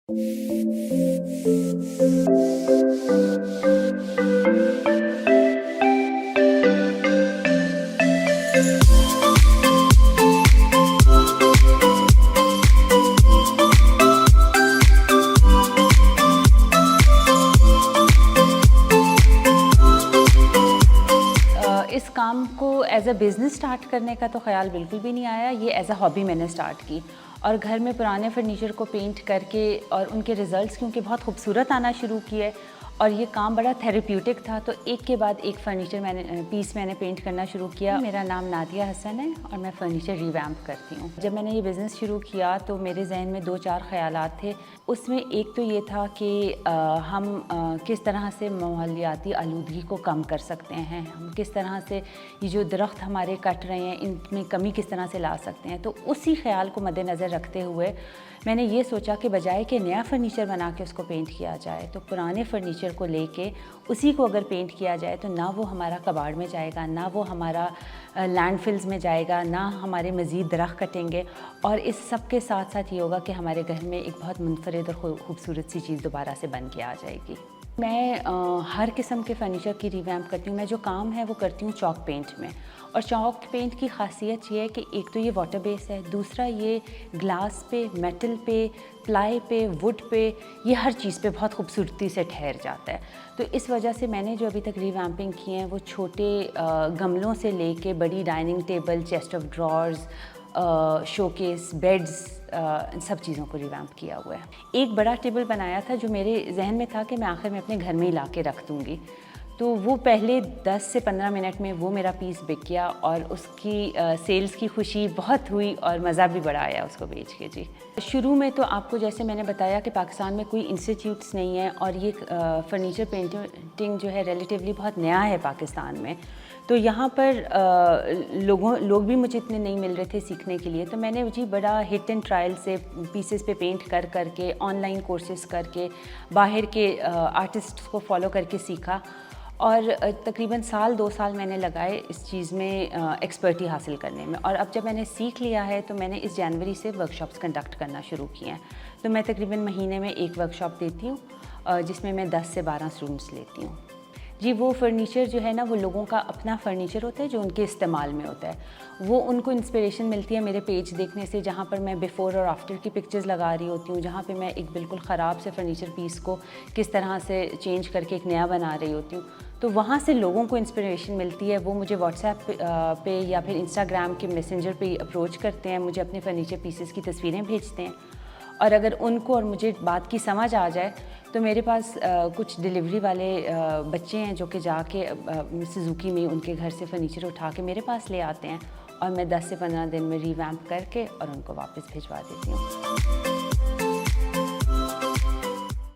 इस काम को एज़ अ बिज़नेस स्टार्ट करने का तो ख़्याल बिल्कुल भी नहीं आया। ये एज़ अ हॉबी मैंने स्टार्ट की और घर में पुराने फर्नीचर को पेंट करके और उनके रिज़ल्ट्स क्योंकि बहुत खूबसूरत आना शुरू किए और ये काम बड़ा थेरेप्यूटिक था, तो एक के बाद एक फ़र्नीचर पीस मैंने पेंट करना शुरू किया। मेरा नाम नादिया हसन है और मैं फ़र्नीचर रिवैम्प करती हूँ। जब मैंने ये बिज़नेस शुरू किया तो मेरे जहन में 2-4 ख़यालात थे। उसमें एक तो ये था कि हम किस तरह से माहौलियाती आलूदगी को कम कर सकते हैं, हम किस तरह से ये जो दरख्त हमारे कट रहे हैं इनमें कमी किस तरह से ला सकते हैं। तो उसी ख़्याल को मद्देनज़र रखते हुए मैंने ये सोचा कि बजाय कि नया फ़र्नीचर बना के उसको पेंट किया जाए, तो पुराने फ़र्नीचर को लेके उसी को अगर पेंट किया जाए तो ना वो हमारा कबाड़ में जाएगा, ना वो हमारा लैंडफिल्स में जाएगा, ना हमारे मज़ीद दरख्त कटेंगे और इस सब के साथ साथ ये होगा कि हमारे घर में एक बहुत मुनफरिद और खूबसूरत सी चीज़ दोबारा से बन के आ जाएगी। मैं हर किस्म के फ़र्नीचर की रिवैम्प करती हूँ। मैं जो काम है वो करती हूँ चॉक पेंट में और चॉक पेंट की ख़ासियत ये है कि एक तो ये वाटर बेस है, दूसरा ये ग्लास पे, मेटल पे, प्लाई पे, वुड पे, ये हर चीज़ पे बहुत खूबसूरती से ठहर जाता है। तो इस वजह से मैंने जो अभी तक रिवैम्पिंग की हैं वो छोटे गमलों से लेके बड़ी dining table, chest of drawers, showcase, beds, इन सब चीज़ों को रिवैम्प किया हुआ है। एक बड़ा टेबल बनाया था जो मेरे जहन में था कि मैं आखिर में अपने घर में ही ला के रख दूँगी, तो वो पहले 10 से 15 मिनट में वो मेरा पीस बिक गया और उसकी सेल्स की खुशी बहुत हुई और मज़ा भी बड़ा आया उसको बेच के। जी, शुरू में तो आपको जैसे मैंने बताया कि पाकिस्तान में कोई इंस्टीट्यूट्स नहीं है और ये फ़र्नीचर पेंटिंग जो है रिलेटिवली बहुत नया है पाकिस्तान में, तो यहाँ पर लोग भी मुझे इतने नहीं मिल रहे थे सीखने के लिए, तो मैंने जी बड़ा हिट एंड ट्रायल से पीसेस पे पेंट कर के, ऑनलाइन कोर्सेज़ करके, बाहर के आर्टिस्ट्स को फॉलो करके सीखा और तकरीबन 1-2 साल मैंने लगाए इस चीज़ में एक्सपर्टी हासिल करने में। और अब जब मैंने सीख लिया है तो मैंने इस जनवरी से वर्कशॉप्स कंडक्ट करना शुरू किए हैं। तो मैं तकरीबन महीने में एक वर्कशॉप देती हूँ जिसमें मैं 10 से 12 स्टूडेंट्स लेती हूँ। जी, वो फ़र्नीचर जो है ना वो लोगों का अपना फ़र्नीचर होता है जो उनके इस्तेमाल में होता है। वो उनको इंस्पिरेशन मिलती है मेरे पेज देखने से, जहाँ पर मैं बिफ़ोर और आफ्टर की पिक्चर्स लगा रही होती हूँ, जहाँ पे मैं एक बिल्कुल ख़राब से फ़र्नीचर पीस को किस तरह से चेंज करके एक नया बना रही होती हूँ। तो वहाँ से लोगों को इंस्पिरेशन मिलती है, वो मुझे व्हाट्सएप पे या फिर इंस्टाग्राम के मैसेंजर पे अप्रोच करते हैं, मुझे अपने फ़र्नीचर पीसेस की तस्वीरें भेजते हैं और अगर उनको और मुझे बात की समझ आ जाए तो मेरे पास कुछ डिलीवरी वाले बच्चे हैं जो कि जाके सुजुकी में उनके घर से फ़र्नीचर उठा के मेरे पास ले आते हैं और मैं 10 से 15 दिन में रिवैम्प करके और उनको वापस भिजवा देती हूँ।